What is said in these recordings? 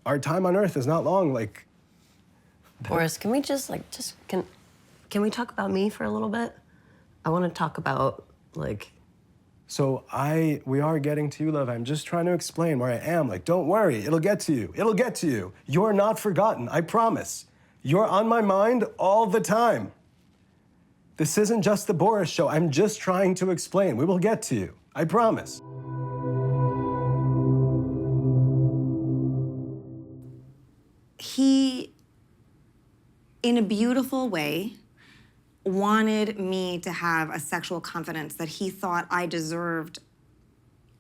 our time on Earth is not long. Like, Boris, can we can we talk about me for a little bit? I want to talk about, like... So we are getting to you, love. I'm just trying to explain where I am. Like, don't worry, it'll get to you. It'll get to you. You're not forgotten, I promise. You're on my mind all the time. This isn't just the Boris show. I'm just trying to explain. We will get to you, I promise. He, in a beautiful way, wanted me to have a sexual confidence that he thought I deserved.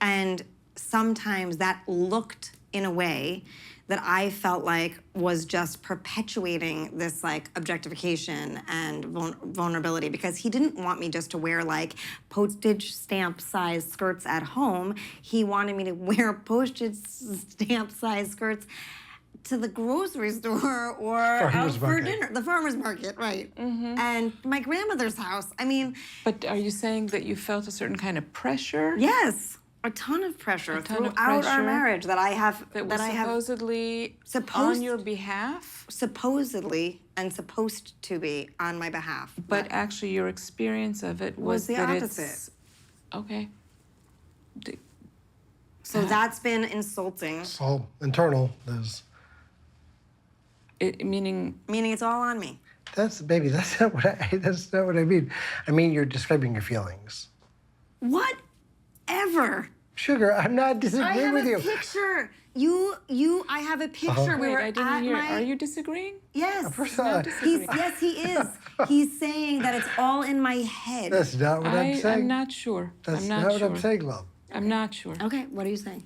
And sometimes that looked in a way that I felt like was just perpetuating this like objectification and vulnerability, because he didn't want me just to wear like postage stamp size skirts at home. He wanted me to wear postage stamp size skirts to the grocery store or out for dinner. The farmer's market, right. And my grandmother's house. I mean... But are you saying that you felt a certain kind of pressure? Yes, a ton of pressure throughout our marriage that I have... That was supposedly on your behalf? Supposedly and supposed to be on my behalf. But actually your experience of it was the that opposite. Okay. So that's been insulting. It's all internal. There's... Meaning it's all on me. That's not what I mean. I mean, you're describing your feelings. Whatever. Sugar, I'm not disagreeing with you. I have a picture. I have a picture. We were I didn't hear. Are you disagreeing? Yes. Yes, he is. He's saying that it's all in my head. That's not what I'm saying. I'm not sure. That's not what I'm saying, love. I'm not sure. Okay, what are you saying?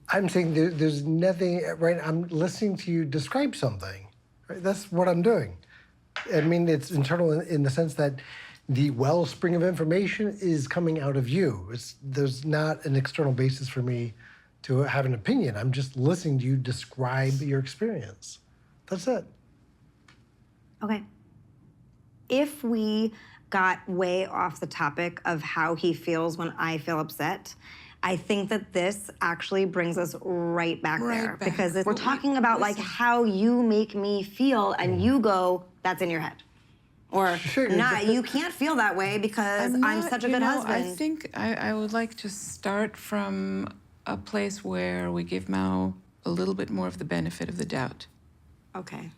I'm saying there's nothing, right? I'm listening to you describe something. Right? That's what I'm doing. I mean, it's internal in the sense that the wellspring of information is coming out of you. There's not an external basis for me to have an opinion. I'm just listening to you describe your experience. That's it. Okay. If we got way off the topic of how he feels when I feel upset, I think that this actually brings us right back there. Because we're talking about like how you make me feel and you go, that's in your head. Or not, you can't feel that way because I'm such a good husband. I think I would like to start from a place where we give Mao a little bit more of the benefit of the doubt. Okay.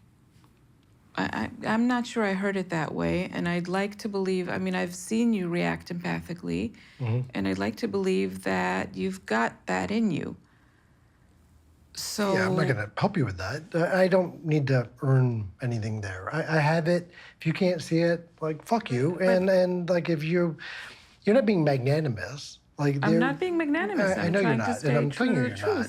I'm not sure I heard it that way, and I'd like to believe, I mean, I've seen you react empathically, and I'd like to believe that you've got that in you. So... Yeah, I'm not gonna help you with that. I don't need to earn anything there. I have it. If you can't see it, like, fuck you. And like, if you're not being magnanimous. Like, I'm not being magnanimous. I know you're not, and I'm telling you you're not.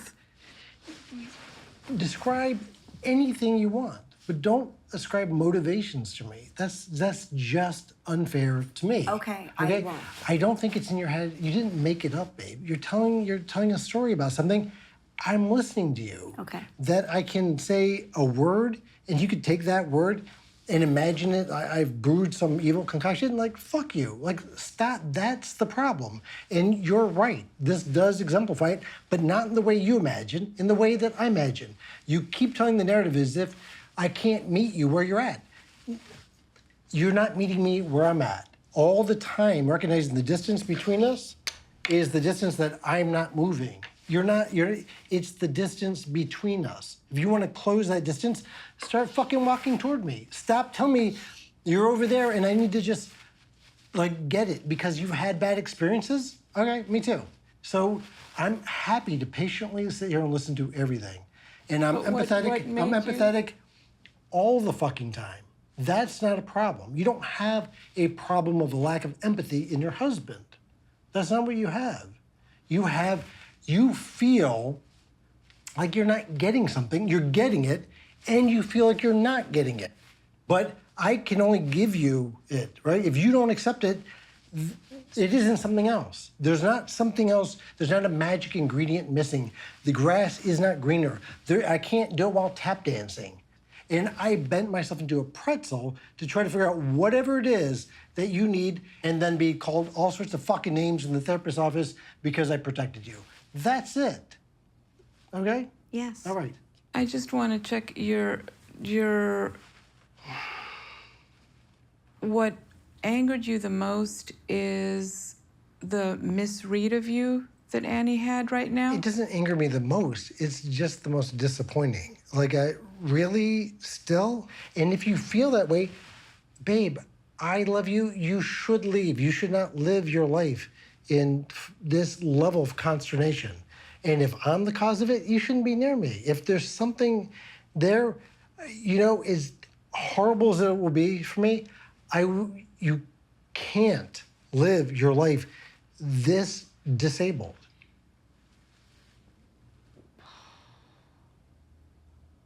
Describe anything you want, but don't ascribe motivations to me. That's just unfair to me. Okay, okay? I won't. I don't think it's in your head. You didn't make it up, babe. You're telling a story about something. I'm listening to you. Okay. That I can say a word, and you could take that word and imagine it. I've brewed some evil concoction. Like, fuck you. Like, stop. That's the problem. And you're right. This does exemplify it, but not in the way you imagine, in the way that I imagine. You keep telling the narrative as if I can't meet you where you're at. You're not meeting me where I'm at. All the time, recognizing the distance between us is the distance that I'm not moving. It's the distance between us. If you want to close that distance, start fucking walking toward me. Stop telling me you're over there and I need to just, like, get it because you've had bad experiences. Okay, me too. So I'm happy to patiently sit here and listen to everything. And I'm empathetic. I'm empathetic all the fucking time. That's not a problem. You don't have a problem of a lack of empathy in your husband. That's not what you have. You feel like you're not getting something, you're getting it, and you feel like you're not getting it. But I can only give you it, right? If you don't accept it, it isn't something else. There's not something else, there's not a magic ingredient missing. The grass is not greener. I can't do it while tap dancing. And I bent myself into a pretzel to try to figure out whatever it is that you need and then be called all sorts of fucking names in the therapist's office because I protected you. That's it. Okay? Yes. All right. I just want to check your what angered you the most is the misread of you that Annie had right now? It doesn't anger me the most. It's just the most disappointing. Like, I really still? And if you feel that way, babe, I love you. You should leave. You should not live your life in this level of consternation. And if I'm the cause of it, you shouldn't be near me. If there's something there, as horrible as it will be for me, you can't live your life this disabled.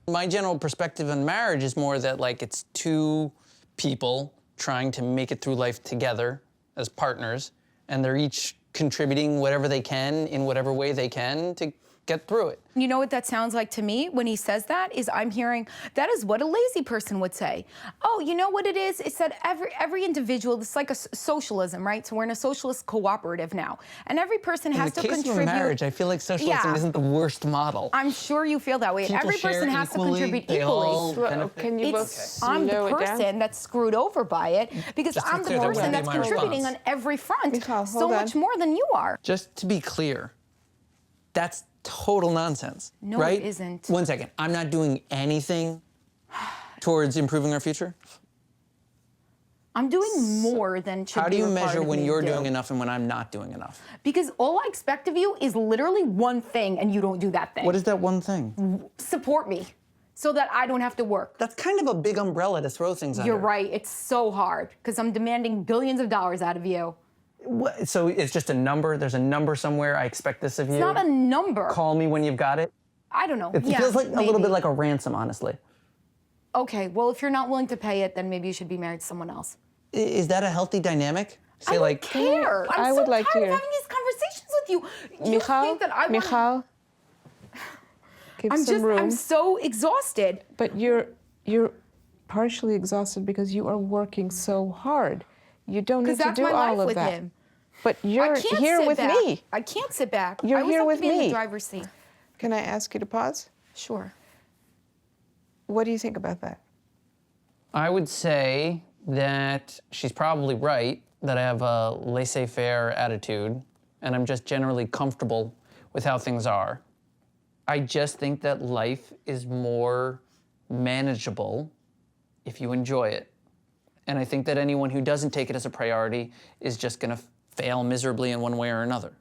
My general perspective on marriage is more that, like, it's two people trying to make it through life together as partners, and they're each contributing whatever they can in whatever way they can to get through it. You know what that sounds like to me when he says that? Is I'm hearing that is what a lazy person would say. Oh, you know what it is? It's that every individual, it's like a socialism, right? So we're in a socialist cooperative now. And every person has to contribute. In the case of marriage, I feel like socialism isn't the worst model. I'm sure you feel that way. And every person has to contribute equally. Can you I'm the person that's screwed over by it because I'm the person that's contributing on every front Michal, so much more than you are. Just to be clear, that's total nonsense, No, right? it isn't. One second, I'm not doing anything towards improving our future? I'm doing more than should How do be you required measure of when me to you're do. doing enough and when I'm not doing enough? Because all I expect of you is literally one thing, and you don't do that thing. What is that one thing? Support me, so that I don't have to work. That's kind of a big umbrella to throw things under. You're right. It's so hard because I'm demanding billions of dollars out of you. What, so it's just a number? There's a number somewhere, I expect this of you? It's not a number. Call me when you've got it? I don't know. It Yeah, feels like a little maybe. bit like a ransom, honestly. Okay, well, if you're not willing to pay it, then maybe you should be married to someone else. Is that a healthy dynamic? Say, I don't like, care. I'm I so would like to tired of hear. having these conversations with you. You Michal, think that I want? Michal, give some room. I'm so exhausted. But you're partially exhausted because you are working so hard. You don't need Because to that's do my all life of with that. him. But you're I can't here sit with back. me. I can't sit back. You're I always here have with to be in me. the driver's seat. Can I ask you to pause? Sure. What do you think about that? I would say that she's probably right, that I have a laissez-faire attitude, and I'm just generally comfortable with how things are. I just think that life is more manageable if you enjoy it. And I think that anyone who doesn't take it as a priority is just gonna fail miserably in one way or another.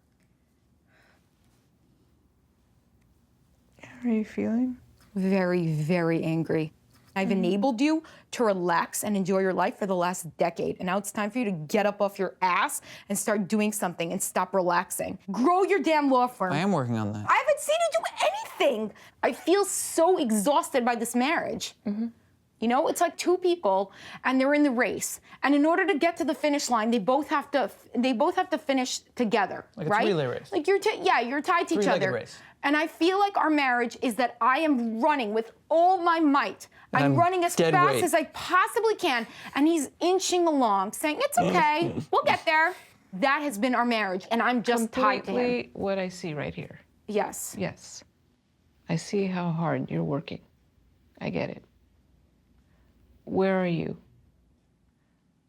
How are you feeling? Very, very angry. I've enabled you to relax and enjoy your life for the last decade. And now it's time for you to get up off your ass and start doing something and stop relaxing. Grow your damn law firm. I am working on that. I haven't seen you do anything. I feel so exhausted by this marriage. You know, it's like two people and they're in the race. And in order to get to the finish line, they both have to finish together, Like a right? relay race. Like you're tied to each Three-legged other. race. And I feel like our marriage is that I am running with all my might. I'm I'm running as dead fast weight. as I possibly can. And he's inching along, saying, it's okay, we'll get there. That has been our marriage, and I'm just tied to him. Completely what I see right here. Yes. Yes. I see how hard you're working. I get it. Where are you?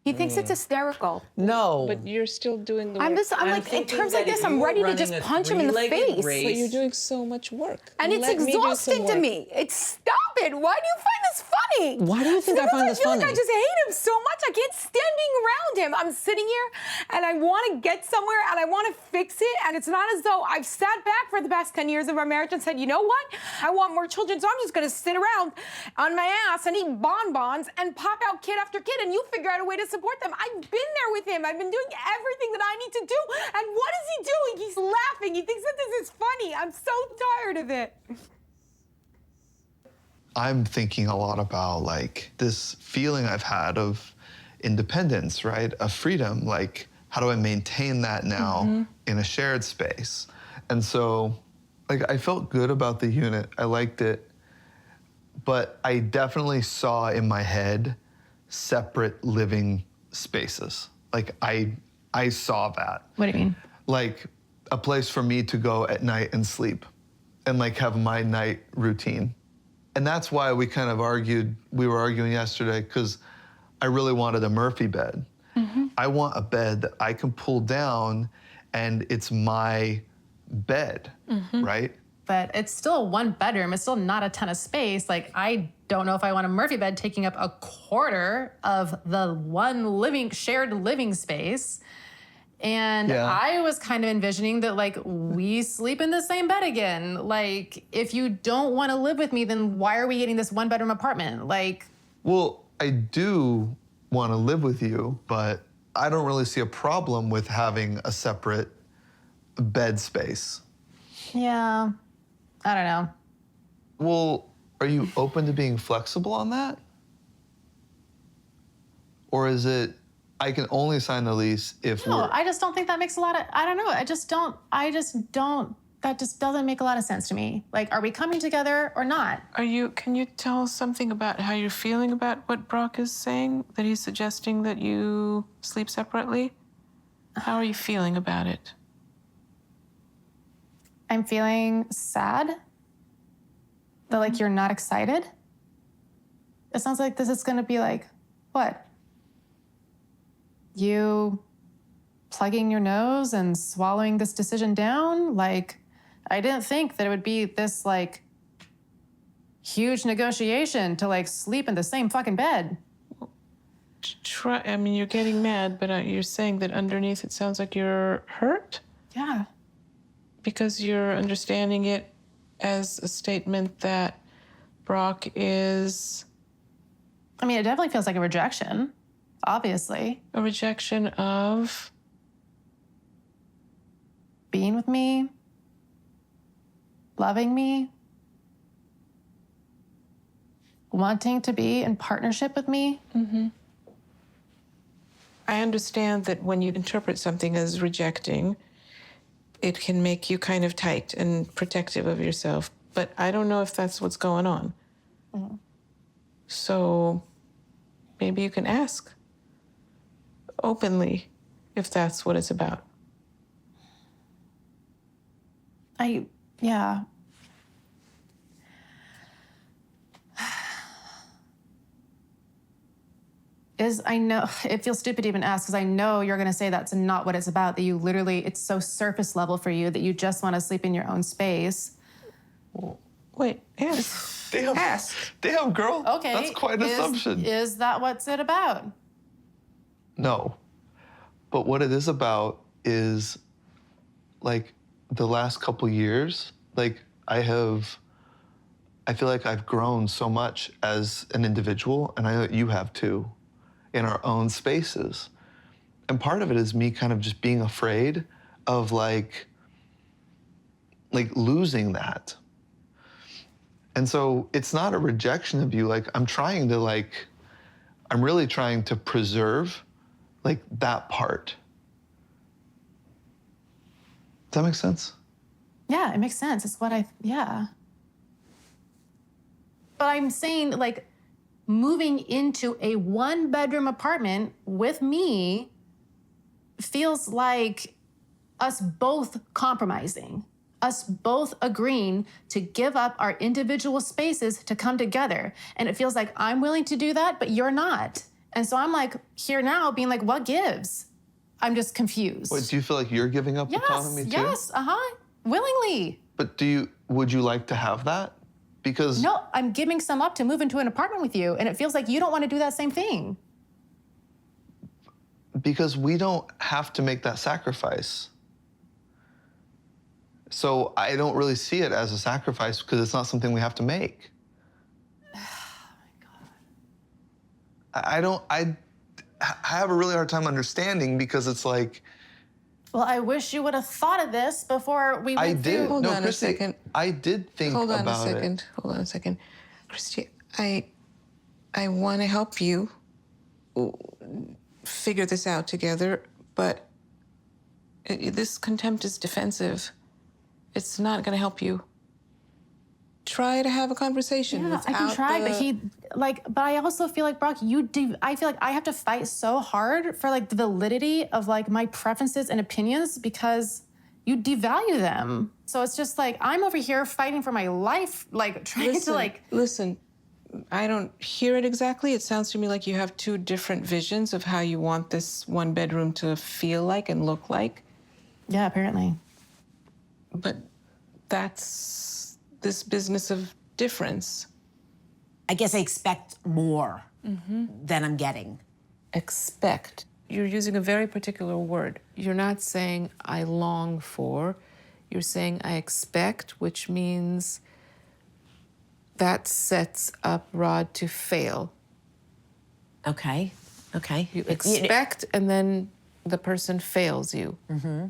He thinks it's hysterical. No. But you're still doing the work. I'm like, in terms like this, I'm ready to just punch him in the face. But you're doing so much work. And it's Let me do some exhausting to work. me. Stop it. Why do you find this funny? Why do you think I find this I feel funny? like I just hate him so much. I can't stand being around him. I'm sitting here and I want to get somewhere and I want to fix it. And it's not as though I've sat back for the past 10 years of our marriage and said, you know what? I want more children, so I'm just going to sit around on my ass and eat bonbons and pop out kid after kid, and you figure out a way to support them. I've been there with him. I've been doing everything that I need to do. And what is he doing? He's laughing. He thinks that this is funny. I'm so tired of it. I'm thinking a lot about like this feeling I've had of independence, right? Of freedom. Like, how do I maintain that now in a shared space? And so, like, I felt good about the unit. I liked it. But I definitely saw in my head separate living spaces. Like, I saw that. What do you mean? Like, a place for me to go at night and sleep and like have my night routine. And that's why we kind of we were arguing yesterday, because I really wanted a Murphy bed. I want a bed that I can pull down and it's my bed, right? But it's still a 1-bedroom. It's still not a ton of space. Like, I don't know if I want a Murphy bed taking up a quarter of the shared living space. And I was kind of envisioning that, like, we sleep in the same bed again. Like, if you don't want to live with me, then why are we getting this 1-bedroom apartment? Like, well, I do want to live with you, but I don't really see a problem with having a separate bed space. yeah, I don't know. Well, are you open to being flexible on that? Or is it, I can only sign the lease if No, we're... I just don't think that makes a lot of, I don't know. That just doesn't make a lot of sense to me. Like, are we coming together or not? Can you tell us something about how you're feeling about what Brock is saying? That he's suggesting that you sleep separately? How are you feeling about it? I'm feeling sad that, like, you're not excited. It sounds like this is gonna be like, what? You plugging your nose and swallowing this decision down? Like, I didn't think that it would be this, like, huge negotiation to, like, sleep in the same fucking bed. I mean, you're getting mad, but you're saying that underneath it sounds like you're hurt? Yeah. Because you're understanding it as a statement that Brock is... I mean, it definitely feels like a rejection, obviously. A rejection of... Being with me, loving me, wanting to be in partnership with me. I understand that when you interpret something as rejecting, it can make you kind of tight and protective of yourself, but I don't know if that's what's going on. So maybe you can ask openly if that's what it's about. Yeah. I know, it feels stupid to even ask, because I know you're gonna say that's not what it's about, that you literally, it's so surface level for you that you just wanna sleep in your own space. Wait, ask. Damn, ask. Damn, girl. Okay. That's quite an assumption. Is that what's it about? No. But what it is about is, like, the last couple years, like, I feel like I've grown so much as an individual, and I know that you have too, in our own spaces. And part of it is me kind of just being afraid of like losing that. And so it's not a rejection of you. Like, I'm really trying to preserve like that part. Does that make sense? Yeah, it makes sense. It's what yeah. But I'm saying, like, moving into a 1-bedroom apartment with me feels like us both compromising, us both agreeing to give up our individual spaces to come together. And it feels like I'm willing to do that, but you're not. And so I'm like, here now being like, what gives? I'm just confused. Wait, do you feel like you're giving up autonomy too? Yes, willingly. But would you like to have that? Because no, I'm giving some up to move into an apartment with you, and it feels like you don't want to do that same thing. Because we don't have to make that sacrifice. So I don't really see it as a sacrifice because it's not something we have to make. Oh my God. I have a really hard time understanding because it's like, well, I wish you would have thought of this before we went through. Hold on a second. I did think about it. Hold on a second. Kristi, I want to help you figure this out together, but this contempt is defensive. It's not going to help you. Try to have a conversation. Yeah, I can try, but I also feel like, Brock, I feel like I have to fight so hard for like the validity of like my preferences and opinions because you devalue them. So it's just like, I'm over here fighting for my life, like trying to like. Listen, I don't hear it exactly. It sounds to me like you have two different visions of how you want this one bedroom to feel like and look like. Yeah, apparently. But that's this business of difference. I guess I expect more than I'm getting. Expect. You're using a very particular word. You're not saying I long for. You're saying I expect, which means that sets up Rod to fail. Okay. You expect, and then the person fails you.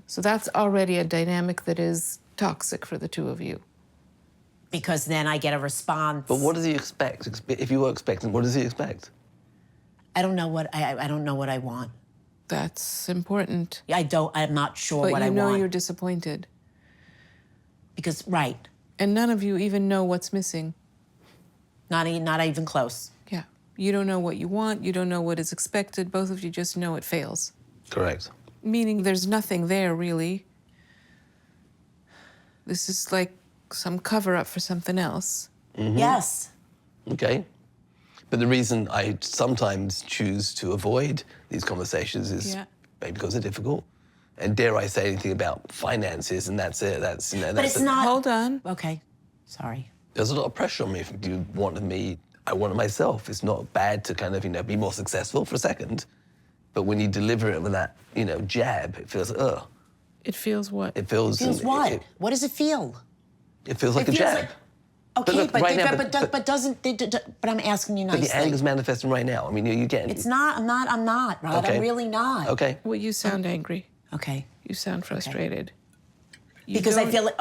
So that's already a dynamic that is toxic for the two of you. Because then I get a response. But what does he expect? If you were expecting, what does he expect? I don't know what I don't know what I want. That's important. I'm not sure But what I you know want. you're disappointed. Because, right. And none of you even know what's missing. Not even close. Yeah. You don't know what you want. You don't know what is expected. Both of you just know it fails. Correct. Meaning there's nothing there, really. This is like some cover-up for something else. Yes. Okay. But the reason I sometimes choose to avoid these conversations is maybe because they're difficult. And dare I say anything about finances, and that's it. But it's not. Hold on. Okay. Sorry. There's a lot of pressure on me. If you wanted me, I want it myself. It's not bad to kind of, be more successful for a second. But when you deliver it with that, jab, it feels, ugh. It feels what? It feels... Feels what? What does it feel? It feels like a feels jab. like- Okay, look, right now, but I'm asking you nicely. But the anger's manifesting right now. I mean, you're getting... It's not, I'm not, Rod. Okay. I'm really not. Okay. Well, you sound angry. Okay. You sound frustrated. Because I feel like,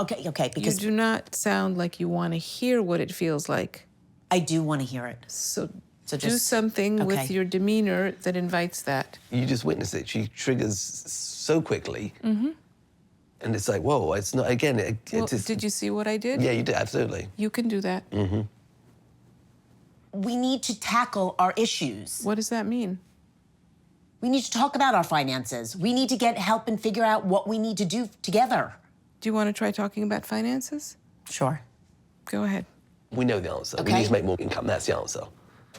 because you do not sound like you want to hear what it feels like. I do want to hear it. So do just- something with your demeanor that invites that. You just witnessed it. She triggers so quickly. And it's like, whoa, it's not, again, Well, just... did you see what I did? Yeah, you did, absolutely. You can do that. We need to tackle our issues. What does that mean? We need to talk about our finances. We need to get help and figure out what we need to do together. Do you want to try talking about finances? Sure. Go ahead. We know the answer. We Okay. need to make more income, that's the answer.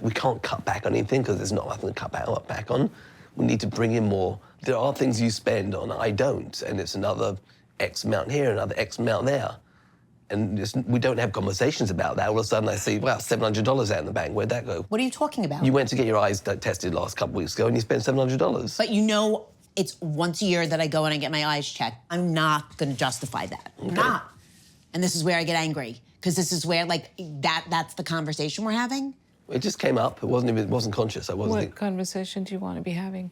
We can't cut back on anything because there's not nothing to cut back on. We need to bring in more. There are things you spend on, I don't, and it's another X amount here, another X amount there. And we don't have conversations about that. All of a sudden I see, wow, $700 out in the bank. Where'd that go? What are you talking about? You went to get your eyes tested last couple weeks ago and you spent $700. But it's once a year that I go and I get my eyes checked. I'm not gonna justify that. I'm not. And this is where I get angry. Because this is where, that's the conversation we're having. It just came up. It wasn't conscious. I wasn't. What conversation do you want to be having?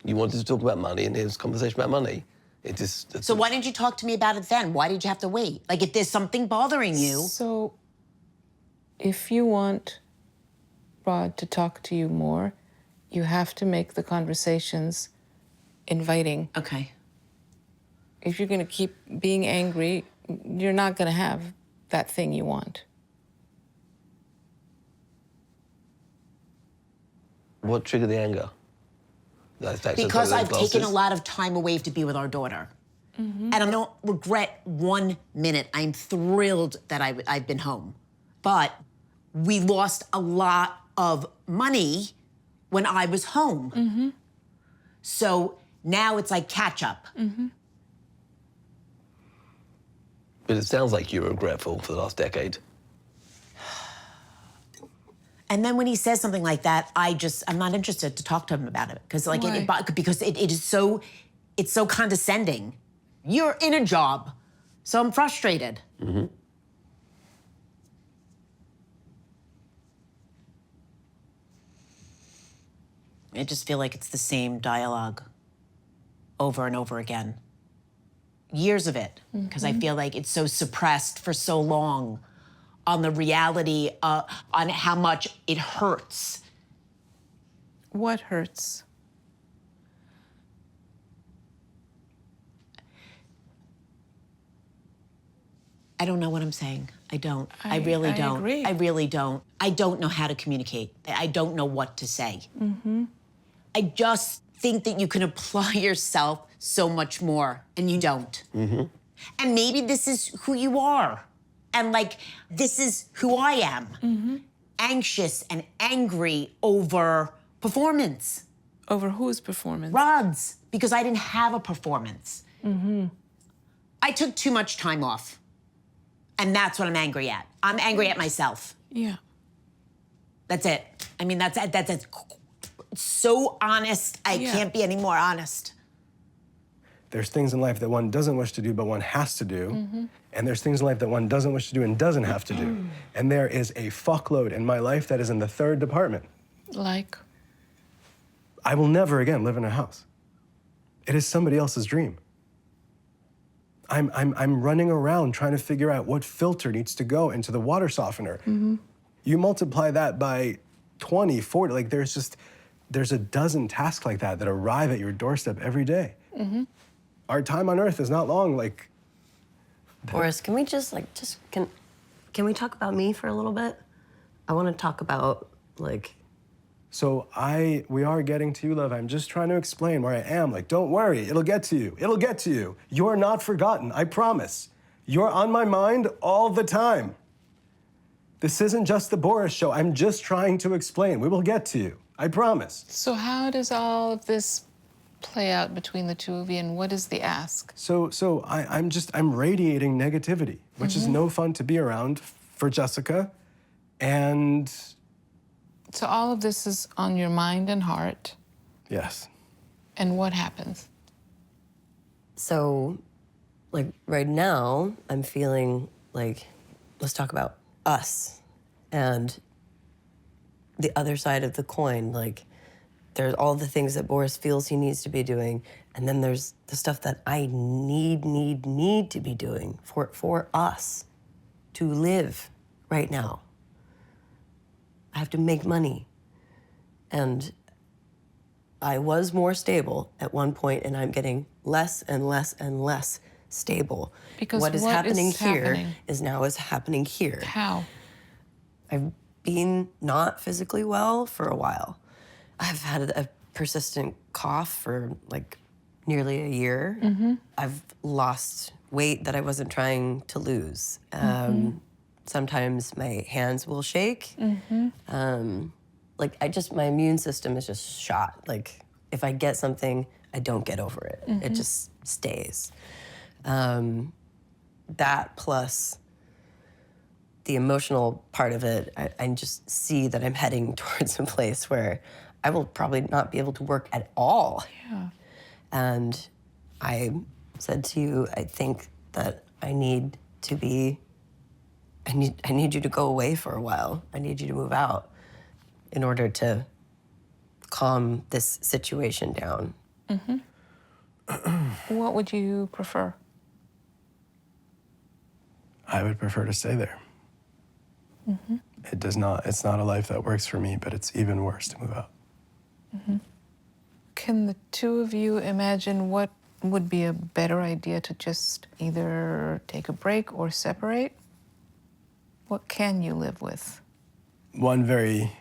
You wanted to talk about money, and here's a conversation about money. So why didn't you talk to me about it then? Why did you have to wait? Like, if there's something bothering you. So, if you want Rod to talk to you more, you have to make the conversations inviting. Okay. If you're going to keep being angry, you're not going to have that thing you want. What triggered the anger? Because I've taken a lot of time away to be with our daughter. And I don't regret 1 minute. I'm thrilled that I've been home. But we lost a lot of money when I was home. So now it's like catch up. But it sounds like you were regretful for the last decade. And then when he says something like that, I'm not interested to talk to him about it. Because because it is so, it's so condescending. You're in a job, so I'm frustrated. I just feel like it's the same dialogue over and over again. Years of it, because I feel like it's so suppressed for so long on the reality, on how much it hurts. What hurts? I don't know what I'm saying. I don't. I really don't. Agree. I really don't. I don't know how to communicate. I don't know what to say. I just think that you can apply yourself so much more, and you don't. And maybe this is who you are. And like, this is who I am. Anxious and angry over performance. Over whose performance? Rod's, because I didn't have a performance. I took too much time off. And that's what I'm angry at. I'm angry at myself. Yeah. That's it. I mean, that's it. It's so honest. I can't be any more honest. There's things in life that one doesn't wish to do, but one has to do. And there's things in life that one doesn't wish to do and doesn't have to do. And there is a fuckload in my life that is in the third department. Like? I will never again live in a house. It is somebody else's dream. I'm running around trying to figure out what filter needs to go into the water softener. You multiply that by 20, 40, like there's a dozen tasks like that that arrive at your doorstep every day. Our time on earth is not long, like. Boris, can we can we talk about me for a little bit? I want to talk about, like. So we are getting to you, love. I'm just trying to explain where I am. Like, don't worry, it'll get to you. It'll get to you. You're not forgotten, I promise. You're on my mind all the time. This isn't just the Boris show. I'm just trying to explain. We will get to you, I promise. So how does all of this play out between the two of you, and what is the ask? So I'm radiating negativity, which is no fun to be around for Jessica, and. So all of this is on your mind and heart. Yes. And what happens? So, like, right now, I'm feeling like, let's talk about us and the other side of the coin. Like, there's all the things that Boris feels he needs to be doing, and then there's the stuff that I need to be doing for us to live right now. I have to make money. And I was more stable at one point, and I'm getting less and less and less stable. Because what is happening here is happening here. How? I've been not physically well for a while. I've had a persistent cough for like nearly a year. I've lost weight that I wasn't trying to lose. Sometimes my hands will shake. My immune system is just shot. Like, if I get something, I don't get over it. It just stays. That plus the emotional part of it, I just see that I'm heading towards a place where I will probably not be able to work at all. Yeah. And I said to you, I think that I need you to go away for a while. I need you to move out in order to calm this situation down. What would you prefer? I would prefer to stay there. It's not a life that works for me, but it's even worse to move out. Can the two of you imagine what would be a better idea to just either take a break or separate? What can you live with? One very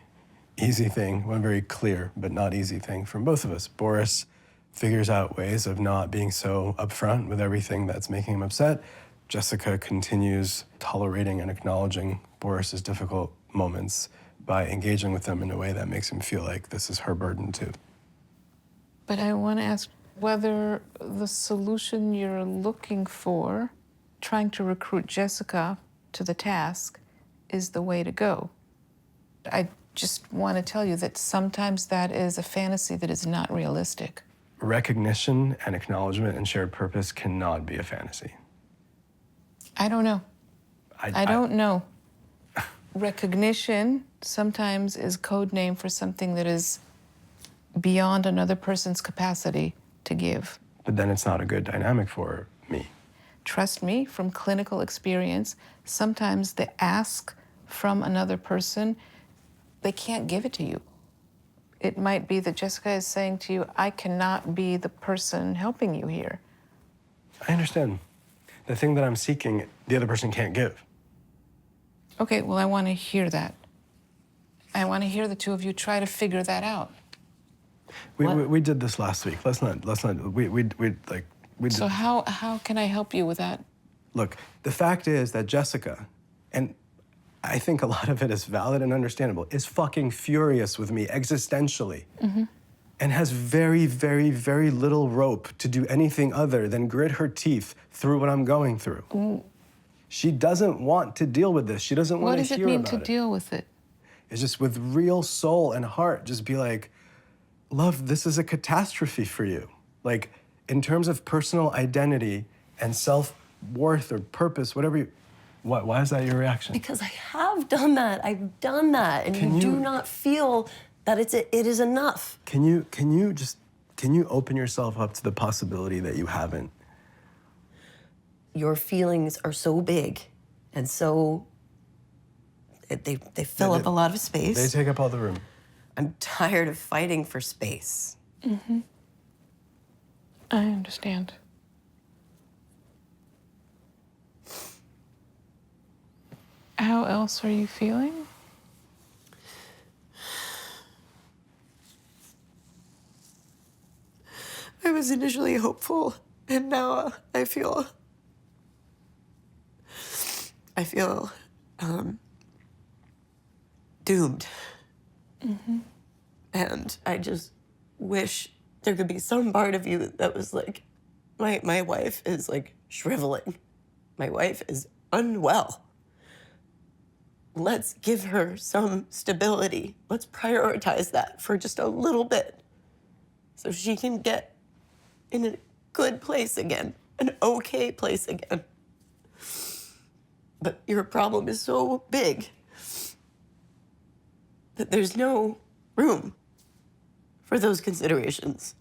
easy thing, one very clear but not easy thing from both of us. Boris figures out ways of not being so upfront with everything that's making him upset. Jessica continues tolerating and acknowledging Boris's difficult moments by engaging with them in a way that makes him feel like this is her burden too. But I want to ask whether the solution you're looking for, trying to recruit Jessica to the task, is the way to go. I just want to tell you that sometimes that is a fantasy that is not realistic. Recognition and acknowledgement and shared purpose cannot be a fantasy. I don't know. I don't know. Recognition sometimes is code name for something that is beyond another person's capacity to give. But then it's not a good dynamic for me. Trust me, from clinical experience, sometimes the ask from another person, they can't give it to you. It might be that Jessica is saying to you, I cannot be the person helping you here. I understand. The thing that I'm seeking, the other person can't give. Okay, well, I want to hear that. I want to hear the two of you try to figure that out. We did this last week. Let's not, we So how can I help you with that? Look, the fact is that Jessica, and I think a lot of it is valid and understandable, is fucking furious with me existentially. And has very, very, very little rope to do anything other than grit her teeth through what I'm going through. She doesn't want to deal with this. She doesn't want to hear about it. What does it mean to deal with it? It's just with real soul and heart, just be like, love, this is a catastrophe for you. Like, in terms of personal identity and self-worth or purpose, whatever you, what, why is that your reaction? Because I have done that. I've done that. And you do not feel that it is enough. Can you open yourself up to the possibility that you haven't? Your feelings are so big and so, they fill up a lot of space. They take up all the room. I'm tired of fighting for space. I understand. How else are you feeling? I was initially hopeful, and now I feel doomed. And I just wish there could be some part of you that was like, my wife is like shriveling. My wife is unwell. Let's give her some stability. Let's prioritize that for just a little bit so she can get in a good place again, an okay place again. But your problem is so big that there's no room for those considerations.